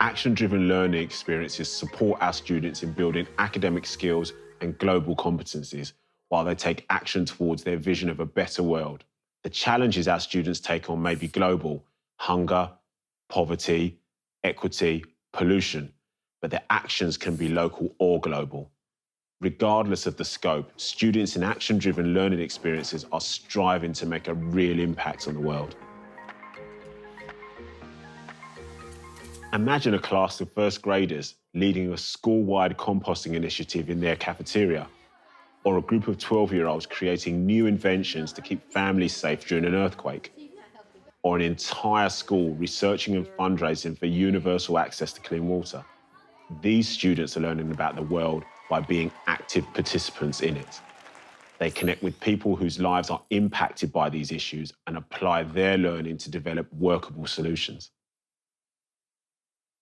Action-driven learning experiences support our students in building academic skills and global competencies while they take action towards their vision of a better world. The challenges our students take on may be global: hunger, poverty, equity, pollution, but their actions can be local or global. Regardless of the scope, students in action-driven learning experiences are striving to make a real impact on the world. Imagine a class of first graders leading a school-wide composting initiative in their cafeteria, or a group of 12-year-olds creating new inventions to keep families safe during an earthquake, or an entire school researching and fundraising for universal access to clean water. These students are learning about the world by being active participants in it. They connect with people whose lives are impacted by these issues and apply their learning to develop workable solutions.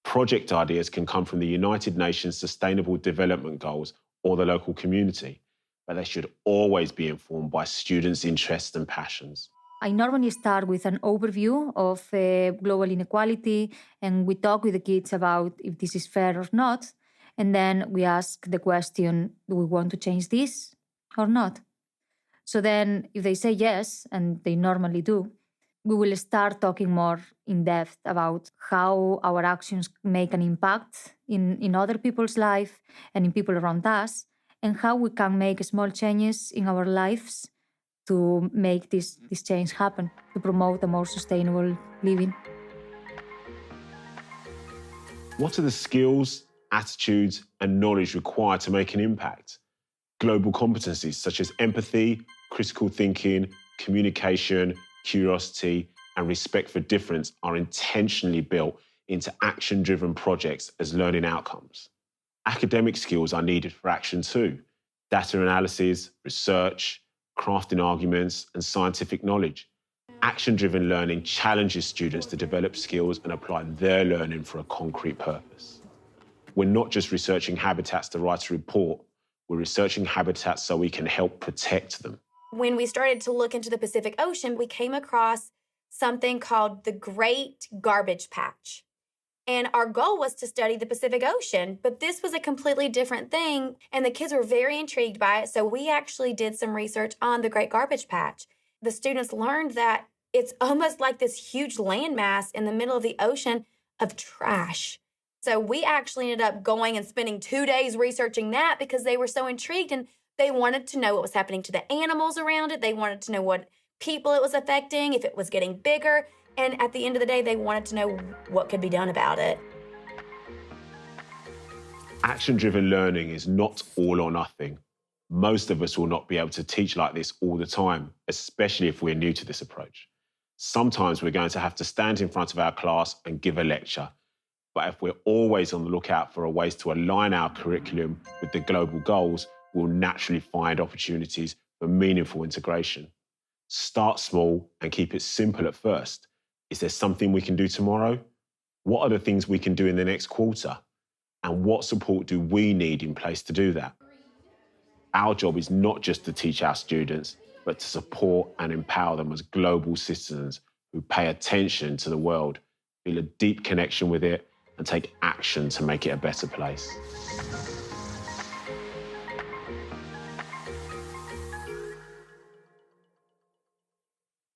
Project ideas can come from the United Nations Sustainable Development Goals or the local community, but they should always be informed by students' interests and passions. I normally start with an overview of global inequality, and we talk with the kids about if this is fair or not. And then we ask the question, do we want to change this or not? So then if they say yes, and they normally do, we will start talking more in depth about how our actions make an impact in other people's life and in people around us, and how we can make small changes in our lives to make this change happen, to promote a more sustainable living. What are the skills, attitudes, and knowledge required to make an impact? Global competencies such as empathy, critical thinking, communication, curiosity, and respect for difference are intentionally built into action-driven projects as learning outcomes. Academic skills are needed for action too: data analysis, research, crafting arguments, and scientific knowledge. Action-driven learning challenges students to develop skills and apply their learning for a concrete purpose. We're not just researching habitats to write a report, we're researching habitats so we can help protect them. When we started to look into the Pacific Ocean, we came across something called the Great Garbage Patch. And our goal was to study the Pacific Ocean, but this was a completely different thing, and the kids were very intrigued by it, so we actually did some research on the Great Garbage Patch. The students learned that it's almost like this huge landmass in the middle of the ocean of trash. So we actually ended up going and spending 2 days researching that because they were so intrigued, and they wanted to know what was happening to the animals around it. They wanted to know what people it was affecting, if it was getting bigger. And at the end of the day, they wanted to know what could be done about it. Action-driven learning is not all or nothing. Most of us will not be able to teach like this all the time, especially if we're new to this approach. Sometimes we're going to have to stand in front of our class and give a lecture. But if we're always on the lookout for ways to align our curriculum with the global goals, we'll naturally find opportunities for meaningful integration. Start small and keep it simple at first. Is there something we can do tomorrow? What are the things we can do in the next quarter? And what support do we need in place to do that? Our job is not just to teach our students, but to support and empower them as global citizens who pay attention to the world, feel a deep connection with it, and take action to make it a better place.